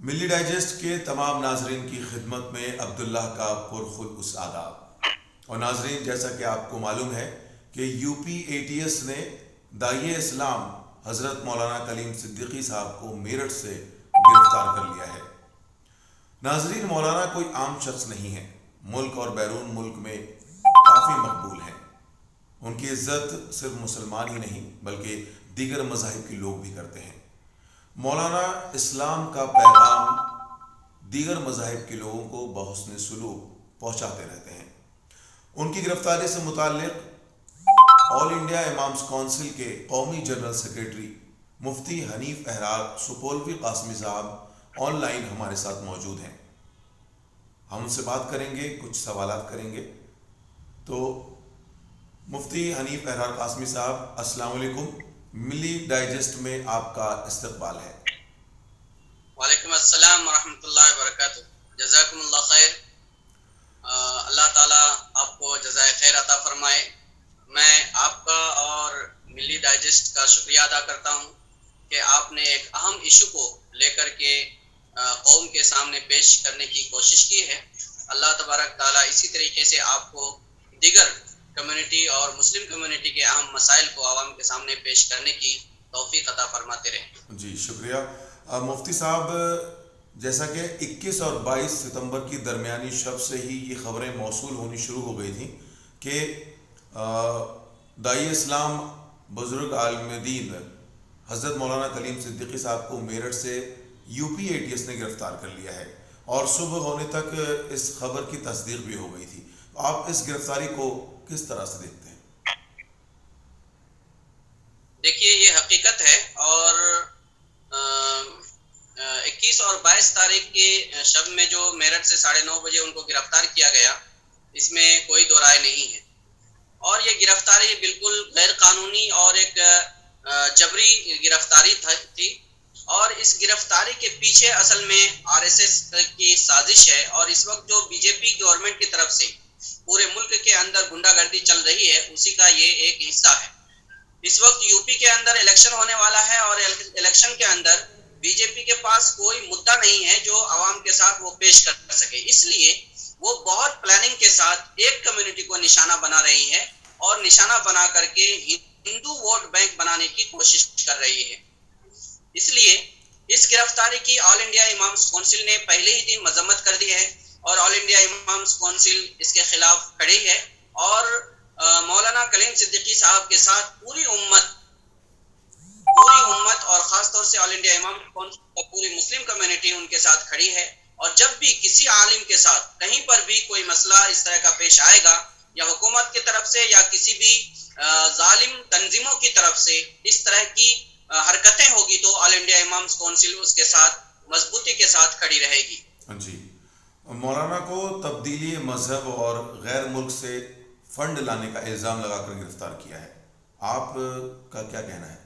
ملی ڈائجسٹ کے تمام ناظرین کی خدمت میں عبداللہ کا پرخلوص آداب۔ اور ناظرین، جیسا کہ آپ کو معلوم ہے کہ U P A T S نے داعیہ اسلام حضرت مولانا کلیم صدیقی صاحب کو میرٹھ سے گرفتار کر لیا ہے۔ ناظرین، مولانا کوئی عام شخص نہیں ہے، ملک اور بیرون ملک میں کافی مقبول ہیں۔ ان کی عزت صرف مسلمان ہی نہیں بلکہ دیگر مذاہب کے لوگ بھی کرتے ہیں۔ مولانا اسلام کا پیغام دیگر مذاہب کے لوگوں کو بحسن سلوک پہنچاتے رہتے ہیں۔ ان کی گرفتاری سے متعلق آل انڈیا امامز کونسل کے قومی جنرل سیکریٹری مفتی حنیف احرار سپولوی قاسمی صاحب آن لائن ہمارے ساتھ موجود ہیں۔ ہم ان سے بات کریں گے، کچھ سوالات کریں گے۔ تو مفتی حنیف احرار قاسمی صاحب، السلام علیکم۔ ملی ڈائجسٹ میں آپ کا استقبال ہے۔ وعلیکم السلام ورحمۃ اللہ وبرکاتہ۔ جزاکم اللہ خیر۔ اللہ تعالیٰ آپ کو جزائے خیر عطا فرمائے۔ میں آپ کا اور ملی ڈائجسٹ کا شکریہ ادا کرتا ہوں کہ آپ نے ایک اہم ایشو کو لے کر کے قوم کے سامنے پیش کرنے کی کوشش کی ہے۔ اللہ تبارک تعالیٰ اسی طریقے سے آپ کو دیگر کمیونٹی اور مسلم کمیونٹی کے اہم مسائل کو عوام کے سامنے پیش کرنے کی توفیق عطا فرماتے رہیں۔ جی شکریہ۔ مفتی صاحب، جیسا کہ 21 اور 22 ستمبر کی درمیانی شب سے ہی یہ خبریں موصول ہونی شروع ہو گئی تھیں کہ داعی اسلام بزرگ عالم دین حضرت مولانا کلیم صدیقی صاحب کو میرٹھ سے U P A T S نے گرفتار کر لیا ہے، اور صبح ہونے تک اس خبر کی تصدیق بھی ہو گئی تھی۔ آپ اس گرفتاری کو کس طرح سے دیکھتے ہیں؟ دیکھیے، یہ حقیقت ہے، اور 21 اور 22 تاریخ کی شب میں جو میرٹھ سے 9:30 بجے ان کو گرفتار کیا گیا، اس میں کوئی دو رائے نہیں ہے۔ اور یہ گرفتاری بالکل غیر قانونی اور ایک جبری گرفتاری تھی، اور اس گرفتاری کے پیچھے اصل میں آر ایس ایس کی سازش ہے، اور اس وقت جو بی جے پی گورنمنٹ کی طرف سے پورے ملک کے اندر گنڈا گردی چل رہی ہے، اسی کا یہ ایک حصہ ہے۔ اس وقت یو پی کے اندر الیکشن ہونے والا ہے، اور الیکشن کے اندر بی جے پی کے پاس کوئی مدعا نہیں ہے جو عوام کے ساتھ وہ پیش کر سکے، اس لیے وہ بہت پلاننگ کے ساتھ ایک کمیونٹی کو نشانہ بنا رہی ہے، اور نشانہ بنا کر کے ہندو ووٹ بینک بنانے کی کوشش کر رہی ہے۔ اس لیے اس گرفتاری کی آل انڈیا امامز کونسل نے پہلے ہی دن مذمت کر دی ہے، اور آل انڈیا امامز کونسل اس کے خلاف کھڑی ہے، اور مولانا کلیم صدیقی صاحب کے ساتھ پوری امت اور خاص طور سے آل انڈیا امام کونسل اور پوری مسلم کمیونٹی ان کے ساتھ کھڑی ہے۔ اور جب بھی کسی عالم کے ساتھ کہیں پر بھی کوئی مسئلہ اس طرح کا پیش آئے گا، یا حکومت کی طرف سے یا کسی بھی ظالم تنظیموں کی طرف سے اس طرح کی حرکتیں ہوگی، تو آل انڈیا امامز کونسل اس کے ساتھ مضبوطی کے ساتھ کھڑی رہے گی۔ جی، مولانا کو تبدیلی مذہب اور غیر ملک سے فنڈ لانے کا الزام لگا کر گرفتار کیا ہے، آپ کا کیا کہنا ہے؟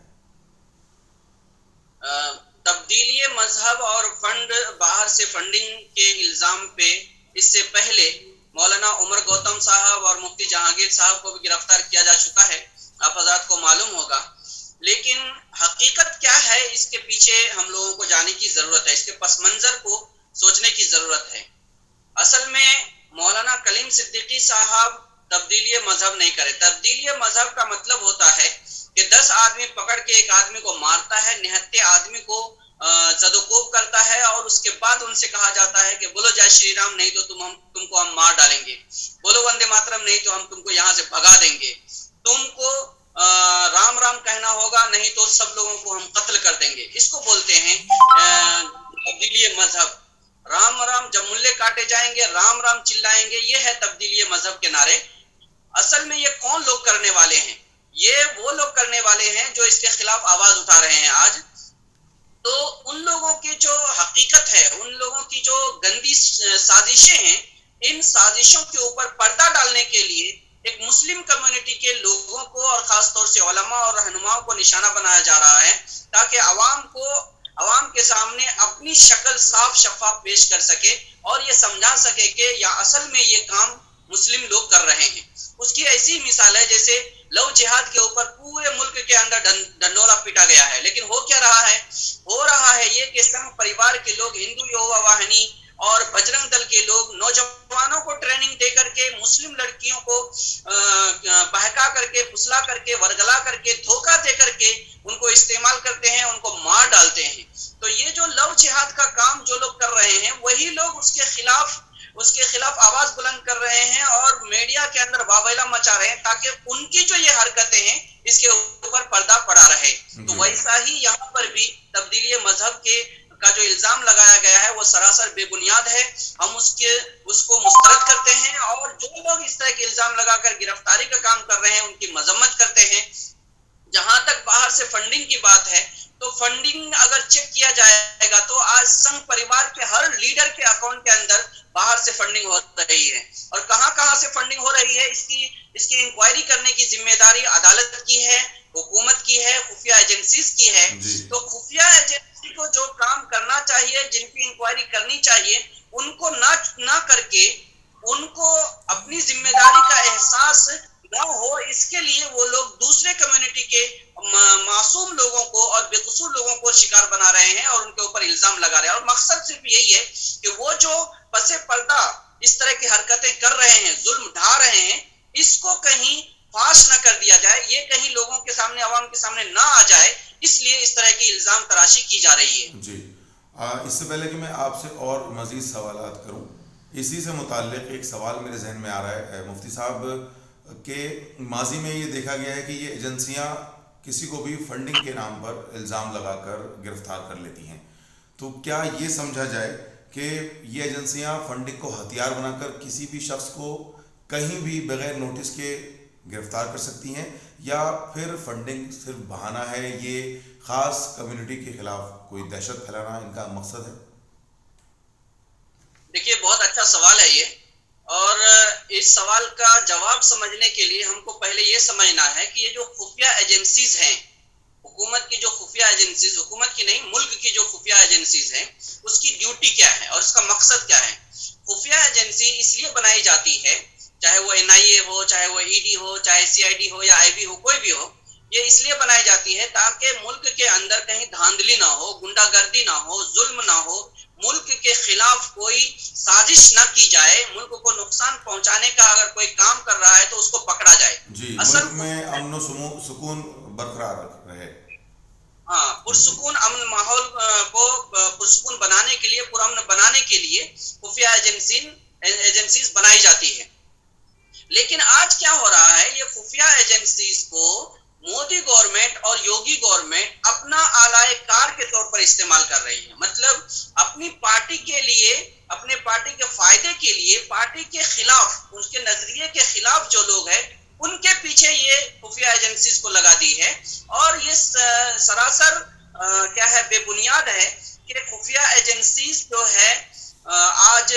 تبدیلی مذہب اور فنڈ، باہر سے فنڈنگ کے الزام پہ اس سے پہلے مولانا عمر گوتم صاحب اور مفتی جہانگیر صاحب کو بھی گرفتار کیا جا چکا ہے، آپ حضرات کو معلوم ہوگا۔ لیکن حقیقت کیا ہے، اس کے پیچھے ہم لوگوں کو جانے کی ضرورت ہے، اس کے پس منظر کو سوچنے کی ضرورت ہے۔ اصل میں مولانا کلیم صدیقی صاحب تبدیلی مذہب نہیں کرے۔ تبدیلی مذہب کا مطلب ہوتا ہے کہ 10 آدمی پکڑ کے ایک آدمی کو مارتا ہے، نہتے آدمی کو زد و کوب کرتا ہے، اور اس کے بعد ان سے کہا جاتا ہے کہ بولو جے شری رام، نہیں تو تم کو ہم مار ڈالیں گے، بولو وندے ماترم، نہیں تو ہم تم کو یہاں سے بھگا دیں گے، تم کو رام رام کہنا ہوگا، نہیں تو سب لوگوں کو ہم قتل کر دیں گے۔ اس کو بولتے ہیں تبدیلی مذہب۔ رام رام، جب ملے کاٹے جائیں گے رام رام چلائیں گے، یہ ہے تبدیلی مذہب کے نعرے۔ اصل میں یہ کون لوگ کرنے والے ہیں؟ یہ وہ لوگ کرنے والے ہیں جو اس کے خلاف آواز اٹھا رہے ہیں آج۔ تو ان لوگوں کی جو حقیقت ہے، ان لوگوں کی جو گندی سازشیں ہیں، ان سازشوں کے اوپر پردہ ڈالنے کے لیے ایک مسلم کمیونٹی کے لوگوں کو اور خاص طور سے علماء اور رہنماؤں کو نشانہ بنایا جا رہا ہے، تاکہ عوام کے سامنے اپنی شکل صاف شفاف پیش کر سکے، اور یہ سمجھا سکے کہ یا اصل میں یہ کام مسلم لوگ کر رہے ہیں۔ اس کی ایسی مثال ہے جیسے لو جہاد کے اوپر پورے ملک کے اندر ڈنڈورا پیٹا گیا ہے. لیکن ہو کیا رہا ہے؟ ہو رہا ہے یہ کہ سنگھ پریوار کے لوگ، ہندو یووا واہنی اور بجرنگ دل کے لوگ نوجوانوں کو ٹریننگ دے کر کے، مسلم لڑکیوں کو بہکا کر کے، پھسلا کر کے، ورگلا کر کے، دھوکہ دے کر کے ان کو استعمال کرتے ہیں، ان کو مار ڈالتے ہیں. تو یہ جو لو جہاد کا کام جو لوگ کر رہے ہیں، وہی لوگ اس کے خلاف آواز بلند کر رہے ہیں اور میڈیا کے اندر واویلا مچا رہے ہیں تاکہ ان کی جو یہ حرکتیں ہیں اس کے اوپر پردہ پڑا رہے. تو ویسا ہی یہاں پر بھی تبدیلی مذہب کا جو الزام لگایا گیا ہے وہ سراسر بے بنیاد ہے. ہم اس کو مسترد کرتے ہیں اور جو لوگ اس طرح کے الزام لگا کر گرفتاری کا کام کر رہے ہیں ان کی مذمت کرتے ہیں. جہاں تک باہر سے فنڈنگ کی بات ہے تو فنڈنگ اگر چیک کیا جائے گا تو آج سنگھ پریوار کے ہر لیڈر کے اکاؤنٹ کے اندر باہر سے فنڈنگ ہو رہی ہے. اور کہاں سے فنڈنگ ہو رہی ہے اس کی انکوائری کرنے کی ذمہ داری عدالت کی ہے، حکومت کی ہے، خفیہ ایجنسیز کی ہے. تو خفیہ ایجنسی کو جو کام کرنا چاہیے، جن کی انکوائری کرنی چاہیے، ان کو نہ کر کے ان کو اپنی ذمہ داری کا احساس نہ ہو، اس کے لیے وہ لوگ دوسرے کمیونٹی کے معصوم لوگوں کو اور بے قصور لوگوں کو شکار بنا رہے ہیں اور ان کے اوپر الزام لگا رہے ہیں. اور مقصد صرف یہی ہے کہ وہ جو پس پردہ اس طرح کی حرکتیں کر رہے ہیں، ظلم ڈھا رہے ہیں، اس کو کہیں فاش نہ کر دیا جائے، یہ کہیں لوگوں کے سامنے، عوام کے سامنے نہ آ جائے، اس لیے اس طرح کی الزام تراشی کی جا رہی ہے. جی اس سے پہلے کہ میں آپ سے اور مزید سوالات کروں، اسی سے متعلق ایک سوال میرے ذہن میں آ رہا ہے مفتی صاحب کہ ماضی میں یہ دیکھا گیا ہے کہ یہ ایجنسیاں کسی کو بھی فنڈنگ کے نام پر الزام لگا کر گرفتار کر لیتی ہیں. تو کیا یہ سمجھا جائے کہ یہ ایجنسیاں فنڈنگ کو ہتھیار بنا کر کسی بھی شخص کو کہیں بھی بغیر نوٹس کے گرفتار کر سکتی ہیں، یا پھر فنڈنگ صرف بہانہ ہے، یہ خاص کمیونٹی کے خلاف کوئی دہشت پھیلانا ان کا مقصد ہے؟ دیکھیے بہت اچھا سوال ہے یہ، اور اس سوال کا جواب سمجھنے کے لیے ہم کو پہلے یہ سمجھنا ہے کہ یہ جو خفیہ ایجنسیز ہیں، حکومت کی جو خفیہ ایجنسیز، حکومت کی نہیں ملک کی جو خفیہ ایجنسیز ہیں، اس کی ڈیوٹی کیا ہے اور اس کا مقصد کیا ہے. خفیہ ایجنسی اس لیے بنائی جاتی ہے، چاہے وہ NIA ہو، چاہے وہ ED ہو، چاہے CID ہو یا IB ہو، کوئی بھی ہو، یہ اس لیے بنائی جاتی ہے تاکہ ملک کے اندر کہیں دھاندلی نہ ہو، گنڈا گردی نہ ہو، ظلم نہ ہو، ملک کے خلاف کوئی سازش نہ کی جائے، ملک کو نقصان پہنچانے کا اگر کوئی کام کر رہا ہے تو اس کو پکڑا جائے. جی، اصل ملک میں امن و سکون برقرار رہے. ہاں، پرسکون امن ماحول کو پرسکون بنانے کے لیے، پرامن بنانے کے لیے خفیہ ایجنسیز بنائی جاتی ہے. لیکن آج کیا ہو رہا ہے، یہ خفیہ ایجنسیز کو مودی گورنمنٹ اور یوگی گورنمنٹ اپنا آلائے کار کے طور پر استعمال کر رہی ہے. مطلب اپنی پارٹی کے لیے، اپنے پارٹی کے فائدے کے لیے، پارٹی کے خلاف، اس کے نظریے کے خلاف جو لوگ ہیں ان کے پیچھے یہ خفیہ ایجنسیز کو لگا دی ہے. اور یہ سراسر کیا ہے، بے بنیاد ہے کہ خفیہ ایجنسیز جو ہے آج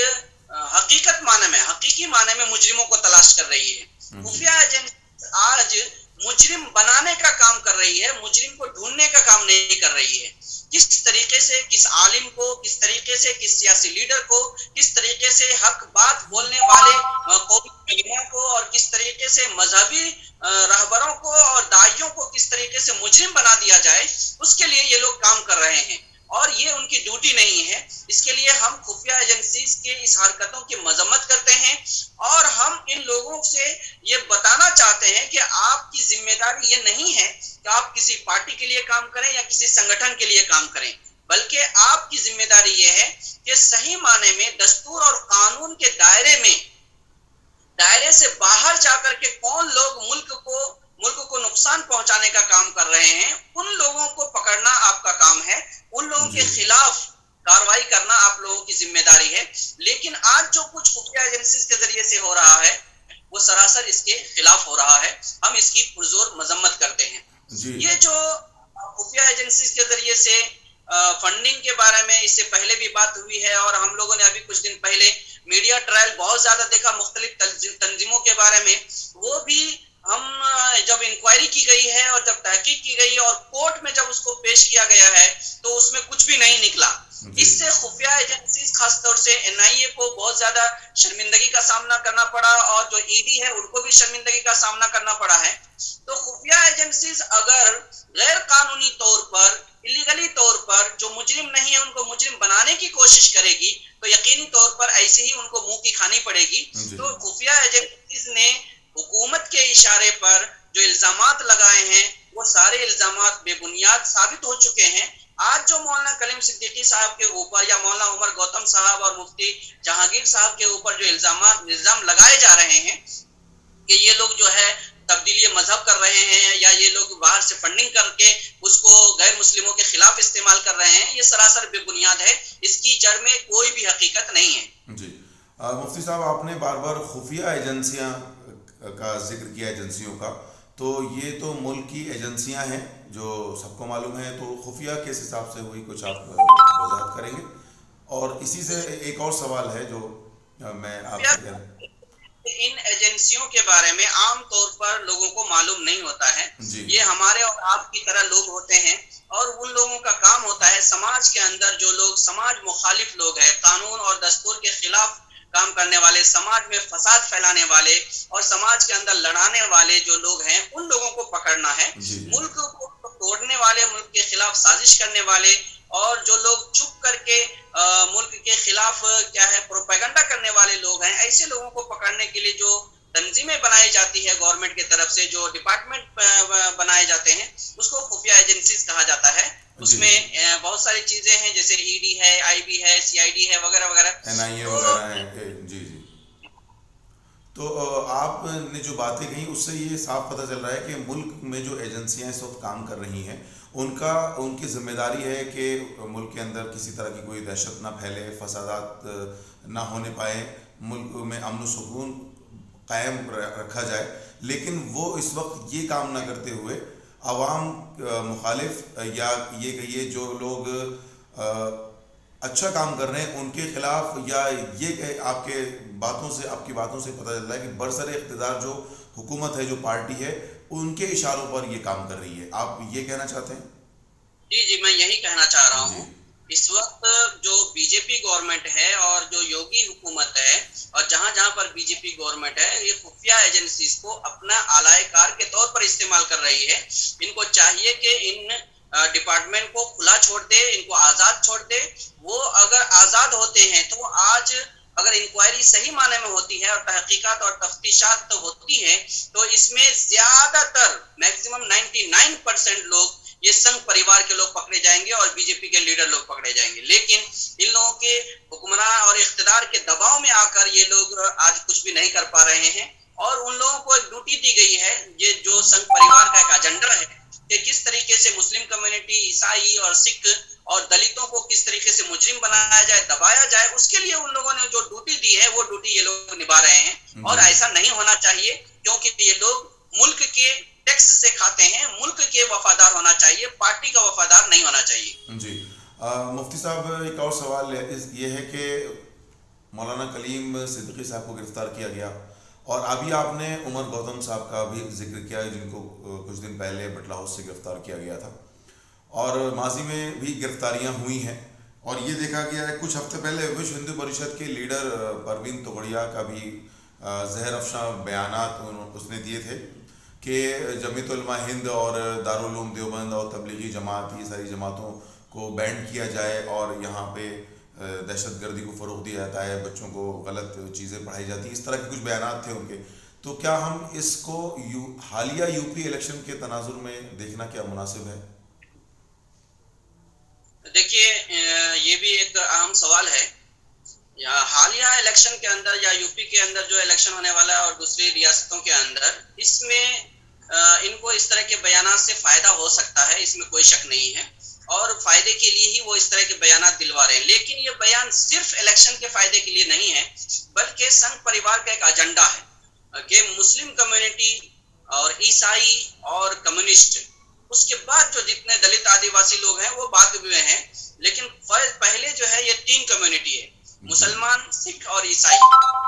حقیقی معنی میں مجرموں کو تلاش کر رہی ہے. خفیہ ایجنسی آج مجرم بنانے کا کام کر رہی ہے، مجرم کو ڈھونڈنے کا کام نہیں کر رہی ہے. کس طریقے سے کس عالم کو، کس طریقے سے کس سیاسی لیڈر کو، کس طریقے سے حق بات بولنے والے قومی علماء کو، اور کس طریقے سے مذہبی رہبروں کو اور داعیوں کو کس طریقے سے مجرم بنا دیا جائے، اس کے لیے یہ لوگ کام کر رہے ہیں. اور یہ ان کی ڈیوٹی نہیں ہے. اس کے لیے ہم خفیہ ایجنسیز کے اس حرکتوں کی مذمت کرتے ہیں اور ہم ان لوگوں سے یہ بتانا چاہتے ہیں کہ آپ کی ذمہ داری یہ نہیں ہے کہ آپ کسی پارٹی کے لیے کام کریں یا کسی سنگٹھن کے لیے کام کریں، بلکہ آپ کی ذمہ داری یہ ہے کہ صحیح معنی میں دستور اور قانون کے دائرے سے باہر جا کر کے کون لوگ ملک کو نقصان پہنچانے کا کام کر رہے ہیں، ان لوگوں کو پکڑنا آپ کا کام ہے، ان لوگوں کے خلاف کاروائی کرنا آپ لوگوں کی ذمہ داری ہے. لیکن آج جو کچھ خفیہ ایجنسیز کے ذریعے سے ہو رہا ہے وہ سراسر اس کے خلاف ہو رہا ہے. ہم اس کی پرزور مذمت کرتے ہیں. یہ جو خفیہ ایجنسیز کے ذریعے سے فنڈنگ کے بارے میں اس سے پہلے بھی بات ہوئی ہے، اور ہم لوگوں نے ابھی کچھ دن پہلے میڈیا ٹرائل بہت زیادہ دیکھا مختلف تنظیموں کے بارے میں. وہ بھی ہم جب انکوائری کی گئی ہے اور جب تحقیق کی گئی ہے اور کورٹ میں جب اس کو پیش کیا گیا ہے تو اس میں کچھ بھی نہیں نکلا. اس سے خفیہ ایجنسیز خاص طور سے NIA کو بہت زیادہ شرمندگی کا سامنا کرنا پڑا اور جو ED ہے ان کو بھی شرمندگی کا سامنا کرنا پڑا ہے. تو خفیہ ایجنسیز اگر غیر قانونی طور پر اللیگلی طور پر جو مجرم نہیں ہے ان کو مجرم بنانے کی کوشش کرے گی تو یقینی طور پر ایسے ہی ان کو منہ کی کھانی پڑے گی. تو خفیہ ایجنسیز نے حکومت کے اشارے پر جو الزامات لگائے ہیں وہ سارے الزامات بے بنیاد ثابت ہو چکے ہیں. آج جو مولانا کلیم صدیقی صاحب کے اوپر یا مولانا عمر گوتم صاحب اور مفتی جہانگیر صاحب کے اوپر جو الزام لگائے جا رہے ہیں کہ یہ لوگ جو ہے تبدیلی مذہب کر رہے ہیں یا یہ لوگ باہر سے فنڈنگ کر کے اس کو غیر مسلموں کے خلاف استعمال کر رہے ہیں، یہ سراسر بے بنیاد ہے. اس کی جڑ میں کوئی بھی حقیقت نہیں ہے. جی مفتی صاحب، آپ نے بار بار خفیہ ایجنسیاں کا ذکر کیا، ایجنسیوں کا، تو یہ تو ملک کی ایجنسیاں ہیں جو سب کو معلوم ہے، تو خفیہ کس حساب سے ہوئی، کچھ آپ وضاحت کریں گے؟ اور اسی سے ایک اور سوال ہے جو میں آپ سے کہہ رہا ہوں. ان ایجنسیوں کے بارے میں عام طور پر لوگوں کو معلوم نہیں ہوتا ہے. یہ ہمارے اور آپ کی طرح لوگ ہوتے ہیں اور ان لوگوں کا کام ہوتا ہے سماج کے اندر جو لوگ سماج مخالف لوگ ہیں، قانون اور دستور کے خلاف کام کرنے والے، سماج میں فساد پھیلانے والے اور سماج کے اندر لڑانے والے جو لوگ ہیں ان لوگوں کو پکڑنا ہے. ملک کو توڑنے والے، ملک کے خلاف سازش کرنے والے اور جو لوگ چھپ کر کے ملک کے خلاف کیا ہے پروپیگنڈا کرنے والے لوگ ہیں، ایسے لوگوں کو پکڑنے کے لیے جو تنظیمیں بنائی جاتی ہے گورنمنٹ کی طرف سے، جو ڈپارٹمنٹ بنائے جاتے ہیں، اس کو خفیہ ایجنسیز کہا جاتا ہے. اس میں بہت ساری چیزیں ہیں جیسے ED ہے، IB ہے، CID ہے، وغیرہ وغیرہ، NIA وغیرہ ہیں. جی جی. تو آپ نے جو باتیں کہیں اس سے یہ صاف پتہ چل رہا ہے کہ ملک میں جو ایجنسیاں اس وقت کام کر رہی ہیں ان کی ذمہ داری ہے کہ ملک کے اندر کسی طرح کی کوئی دہشت نہ پھیلے، فسادات نہ ہونے پائے، ملک میں امن و سکون قائم رکھا جائے. لیکن وہ اس وقت یہ کام نہ کرتے ہوئے عوام مخالف یا یہ کہیے جو لوگ اچھا کام کر رہے ہیں ان کے خلاف، یا یہ کہ آپ کی باتوں سے پتہ چل رہا ہے کہ برسر اقتدار جو حکومت ہے، جو پارٹی ہے، ان کے اشاروں پر یہ کام کر رہی ہے. آپ یہ کہنا چاہتے ہیں؟ جی میں یہی کہنا چاہ رہا ہوں. اس وقت جو BJP گورنمنٹ ہے اور جو یوگی حکومت ہے اور جہاں جہاں پر BJP گورنمنٹ ہے، یہ خفیہ ایجنسیز کو اپنا آلائے کار کے طور پر استعمال کر رہی ہے. ان کو چاہیے کہ ان ڈپارٹمنٹ کو کھلا چھوڑ دے، ان کو آزاد چھوڑ دے. وہ اگر آزاد ہوتے ہیں تو آج اگر انکوائری صحیح معنی میں ہوتی ہے اور تحقیقات اور تفتیشات ہوتی ہے تو اس میں زیادہ تر میکسیمم 99% لوگ یہ سنگھ پریوار کے لوگ پکڑے جائیں گے اور BJP کے لیڈر لوگ پکڑے جائیں گے. لیکن ان لوگوں کے حکمراں اور اقتدار کے دباؤ میں آ کر یہ لوگ آج کچھ بھی نہیں کر پا رہے ہیں. اور ان لوگوں کو ایک ڈیوٹی دی گئی ہے، یہ جو سنگھ پریوار کا ایک ایجنڈا ہے کہ کس طریقے سے مسلم کمیونٹی، عیسائی اور سکھ اور دلتوں کو کس طریقے سے مجرم بنایا جائے، دبایا جائے. اس کے لیے ان لوگوں نے جو ڈیوٹی دی ہے وہ ڈیوٹی یہ لوگ نبھا رہے ہیں. اور ایسا نہیں ہونا چاہیے کیونکہ یہ لوگ ملک کے ٹیکس سے کھاتے ہیں، ملک کے وفادار ہونا چاہیے، پارٹی کا وفادار نہیں ہونا چاہیے. جی مفتی صاحب، ایک اور سوال یہ ہے کہ مولانا کلیم صدیقی صاحب کو گرفتار کیا گیا اور ابھی آپ نے عمر گوتم صاحب کا بھی ذکر کیا ہے جن کو کچھ دن پہلے بٹلہ ہاؤس سے گرفتار کیا گیا تھا، اور ماضی میں بھی گرفتاریاں ہوئی ہیں. اور یہ دیکھا گیا ہے کچھ ہفتے پہلے وشو ہندو پریشد کے لیڈر پروین توگڑیا کا بھی زہر افشاں بیانات اس نے دیے تھے کہ جمعیت علماء ہند اور دارالعلوم دیوبند اور تبلیغی جماعت، یہ ساری جماعتوں کو بینڈ کیا جائے اور یہاں پہ دہشت گردی کو فروغ دیا جاتا ہے، بچوں کو غلط چیزیں پڑھائی جاتی ہیں، اس طرح کے کچھ بیانات تھے ان کے. تو کیا ہم اس کو حالیہ UP الیکشن کے تناظر میں دیکھنا کیا مناسب ہے؟ دیکھیے یہ بھی ایک اہم سوال ہے. حالیہ الیکشن کے اندر یا UP کے اندر جو الیکشن ہونے والا ہے اور دوسری ریاستوں کے اندر، اس میں ان کو اس طرح کے بیانات سے فائدہ ہو سکتا ہے، اس میں کوئی شک نہیں ہے، اور فائدے کے لیے ہی وہ اس طرح کے بیانات دلوا رہے ہیں. لیکن یہ بیان صرف الیکشن کے فائدے کے لیے نہیں ہے، بلکہ سنگھ پریوار کا ایک ایجنڈا ہے کہ مسلم کمیونٹی اور عیسائی اور کمیونسٹ، اس کے بعد جو جتنے دلت آدیواسی لوگ ہیں وہ بعد میں ہیں، لیکن پہلے جو ہے یہ 3 کمیونٹی ہے، مسلمان، سکھ اور عیسائی.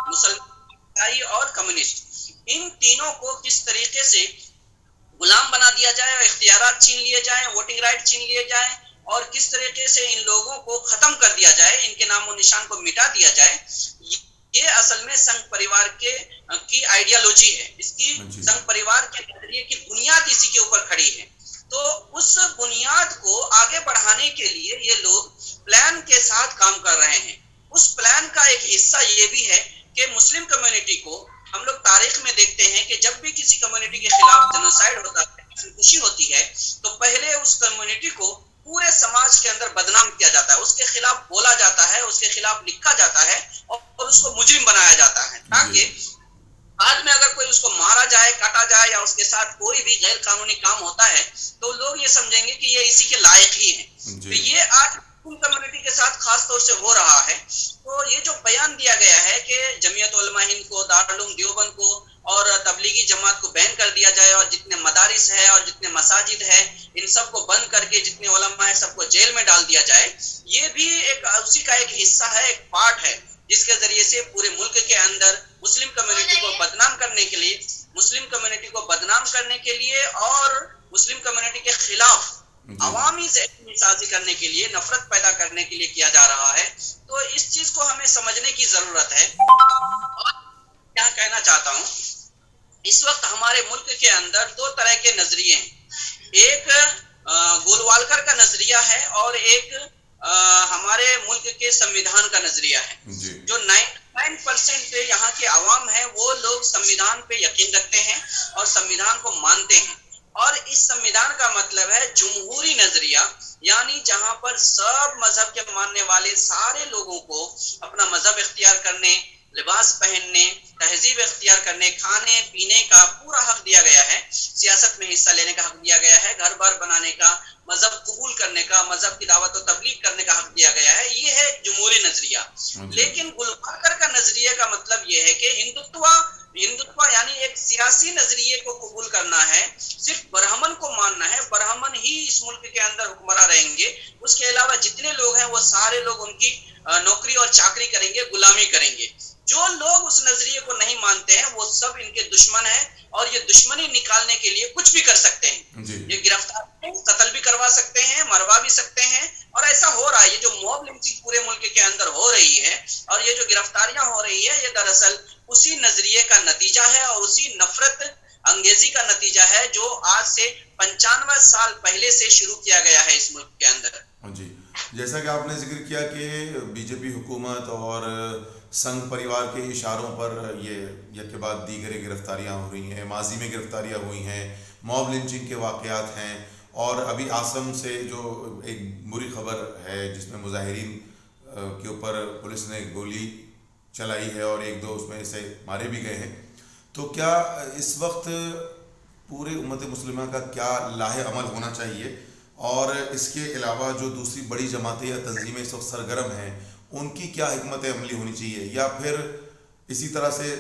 مسلمان اور کمیونسٹ، ان تینوں کو کس طریقے سے غلام بنا دیا جائے اور اختیارات چھین لیے جائیں، ووٹنگ رائٹ چھین لیے جائیں اور کس طریقے سے ان لوگوں کو ختم کر دیا جائے، ان کے نام و نشان کو مٹا دیا جائے، یہ اصل میں سنگھ پریوار کی آئیڈیالوجی ہے. اس کی سنگھ پریوار کے نظریے کی بنیاد اسی کے اوپر کھڑی ہے. تو اس بنیاد کو آگے بڑھانے کے لیے یہ لوگ پلان کے ساتھ کام کر رہے ہیں. اس پلان کا ایک حصہ یہ بھی ہے کہ مسلم کمیونٹی کو ہم لوگ تاریخ میں دیکھتے ہیں کہ جب بھی کسی کمیونٹی کے خلاف جنوسائیڈ ہوتا ہے، خوشی ہوتی ہے، تو پہلے اس کمیونٹی کو پورے سماج کے اندر بدنام کیا جاتا ہے، اس کے خلاف بولا جاتا ہے، اس کے خلاف لکھا جاتا ہے اور اس کو مجرم بنایا جاتا ہے، تاکہ بعد میں اگر کوئی اس کو مارا جائے، کاٹا جائے یا اس کے ساتھ کوئی بھی غیر قانونی کام ہوتا ہے تو لوگ یہ سمجھیں گے کہ یہ اسی کے لائق ہی ہیں. تو یہ آج کمیونٹی کے ساتھ خاص طور سے ہو رہا ہے. تو یہ جو بیان دیا گیا ہے کہ جمعیت علماء ہند کو، دارالعلوم دیوبند کو اور تبلیغی جماعت کو بین کر دیا جائے اور جتنے مدارس ہے اور جتنے مساجد ہے ان سب کو بند کر کے جتنے علماء ہے سب کو جیل میں ڈال دیا جائے، یہ بھی ایک اسی کا ایک حصہ ہے، ایک پارٹ ہے، جس کے ذریعے سے پورے ملک کے اندر مسلم کمیونٹی کو بدنام کرنے کے لیے اور مسلم کمیونٹی کے خلاف عوامی ذہنی سازی کرنے کے لیے، نفرت پیدا کرنے کے لیے کیا جا رہا ہے. تو اس چیز کو ہمیں سمجھنے کی ضرورت ہے. اور کیا کہنا چاہتا ہوں، اس وقت ہمارے ملک کے اندر دو طرح کے نظریے ہیں. ایک گولوالکر کا نظریہ ہے اور ایک ہمارے ملک کے سمویدھان کا نظریہ ہے. جو 99% یہاں کے عوام ہیں وہ لوگ سمویدھان پہ یقین رکھتے ہیں اور سمویدھان کو مانتے ہیں. اور اس سمویدھان کا مطلب ہے جمہوری نظریہ، یعنی جہاں پر سب مذہب کے ماننے والے سارے لوگوں کو اپنا مذہب اختیار کرنے، لباس پہننے، تہذیب اختیار کرنے، کھانے پینے کا پورا حق دیا گیا ہے، سیاست میں حصہ لینے کا حق دیا گیا ہے، گھر بار بنانے کا، مذہب قبول کرنے کا، مذہب کی دعوت و تبلیغ کرنے کا حق دیا گیا ہے. یہ ہے جمہوری نظریہ. لیکن گولوالکر کا نظریے کا مطلب یہ ہے کہ ہندوتوا یعنی ایک سیاسی نظریے کو قبول کرنا ہے، صرف برہمن کو ماننا ہے، برہمن ہی اس ملک کے اندر حکمراں رہیں گے، اس کے علاوہ جتنے لوگ ہیں وہ سارے لوگ ان کی نوکری اور چاکری کریں گے، غلامی کریں گے. جو لوگ اس نظریے کو نہیں مانتے ہیں وہ سب ان کے دشمن ہیں اور یہ دشمنی نکالنے کے لیے کچھ بھی کر سکتے ہیں. یہ گرفتار قتل بھی کروا سکتے ہیں، مروا بھی سکتے ہیں، اور ایسا ہو رہا ہے. یہ جو موب لنچنگ پورے ملک کے اندر ہو رہی ہے اور یہ جو گرفتاریاں ہو رہی ہے، یہ دراصل اسی نظریے کا نتیجہ ہے اور اسی نفرت انگیزی کا نتیجہ ہے جو آج سے 95 سال پہلے سے شروع کیا گیا ہے اس ملک کے اندر. جی، جیسا کہ آپ نے ذکر کیا کہ بی جے پی حکومت اور سنگھ پریوار کے اشاروں پر یہ یک کے بعد دیگر گرفتاریاں ہو رہی ہیں، ماضی میں گرفتاریاں ہوئی ہیں، موب لنچنگ کے واقعات ہیں، اور ابھی آسم سے جو ایک بری خبر ہے جس میں مظاہرین کے اوپر پولیس نے گولی چلائی ہے اور ایک دو اس میں سے مارے بھی گئے ہیں. تو کیا اس وقت پورے امت مسلمہ کا کیا لاہ عمل ہونا چاہیے، اور اس کے علاوہ جو دوسری بڑی جماعتیں یا تنظیمیں اس وقت سرگرم ہیں ان کی کیا حکمت عملی ہونی چاہیے، یا پھر اسی طرح سے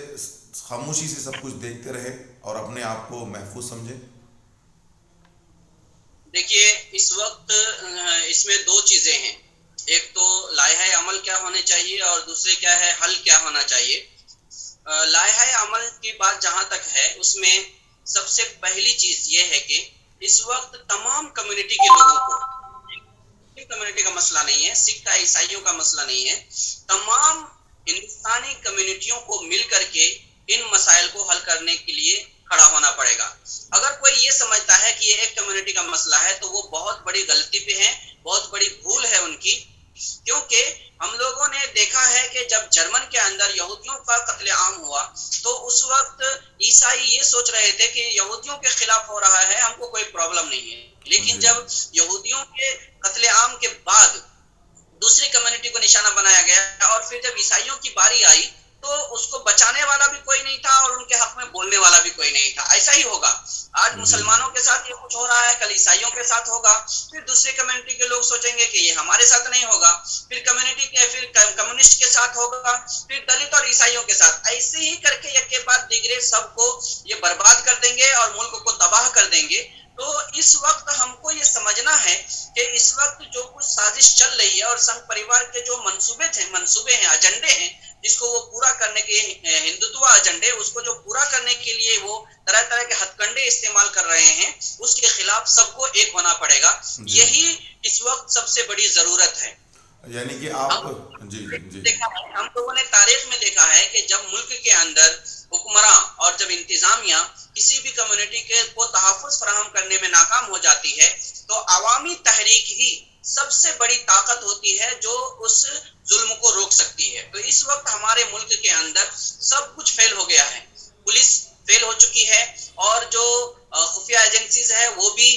خاموشی سے سب کچھ دیکھتے رہے اور اپنے آپ کو محفوظ سمجھیں؟ دیکھیے، اس وقت اس میں دو چیزیں ہیں. ایک تو لائحہ عمل کیا ہونے چاہیے اور دوسرے کیا ہے حل کیا ہونا چاہیے. لائحہ عمل کی بات جہاں تک ہے، اس میں سب سے پہلی چیز یہ ہے کہ اس وقت تمام کمیونٹی کے لوگوں کو، کمیونٹی کا مسئلہ نہیں ہے، سکھ کا عیسائیوں کا مسئلہ نہیں ہے، تمام ہندوستانی کمیونٹیوں کو مل کر کے ان مسائل کو حل کرنے کے لیے کھڑا ہونا پڑے گا. اگر کوئی یہ سمجھتا ہے کہ یہ ایک کمیونٹی کا مسئلہ ہے تو وہ بہت بڑی غلطی پہ ہے، بہت بڑی بھول ہے ان کی. کیونکہ ہم لوگوں نے دیکھا ہے کہ جب جرمن کے اندر یہودیوں کا قتل عام ہوا تو اس وقت عیسائی یہ سوچ رہے تھے کہ یہودیوں کے خلاف ہو رہا ہے، ہم کو کوئی پرابلم نہیں ہے. لیکن جب یہودیوں کے قتل عام کے بعد دوسری کمیونٹی کو نشانہ بنایا گیا اور پھر جب عیسائیوں کی باری آئی تو اس کو بچانے والا بھی کوئی نہیں تھا اور ان کے حق میں بولنے والا بھی کوئی نہیں تھا. ایسا ہی ہوگا آج مسلمانوں کے ساتھ یہ کچھ ہو رہا ہے، کل عیسائیوں کے ساتھ ہوگا، پھر دوسری کمیونٹی کے لوگ سوچیں گے کہ یہ ہمارے ساتھ نہیں ہوگا، پھر کمیونسٹ کے ساتھ ہوگا، پھر دلت اور عیسائیوں کے ساتھ. ایسے ہی کر کے یک کے بعد دیگرے سب کو یہ برباد کر دیں گے اور ملک کو تباہ کر دیں گے. تو اس وقت ہم کو یہ سمجھنا ہے کہ اس وقت جو کچھ سازش چل رہی ہے اور سنگھ پریوار کے جو منصوبے ہیں ایجنڈے ہیں جس کو وہ پورا کرنے کے ہندوتو ایجنڈے اس کو جو پورا کرنے کے لیے وہ طرح طرح کے ہتھ کنڈے استعمال کر رہے ہیں اس کے خلاف سب کو ایک ہونا پڑے گا. یہی اس وقت سب سے بڑی ضرورت ہے. یعنی کہ آپ ہم لوگوں نے تاریخ میں دیکھا ہے کہ جب ملک کے اندر حکمراں اور جب انتظامیہ کسی بھی کمیونٹی کے کو تحفظ فراہم کرنے میں ناکام ہو جاتی ہے تو عوامی تحریک ہی سب سے بڑی طاقت ہوتی ہے جو اس ظلم کو روک سکتی ہے. تو اس وقت ہمارے ملک کے اندر سب کچھ فیل ہو گیا ہے. پولیس فیل ہو چکی ہے اور جو خفیہ ایجنسیز ہے وہ بھی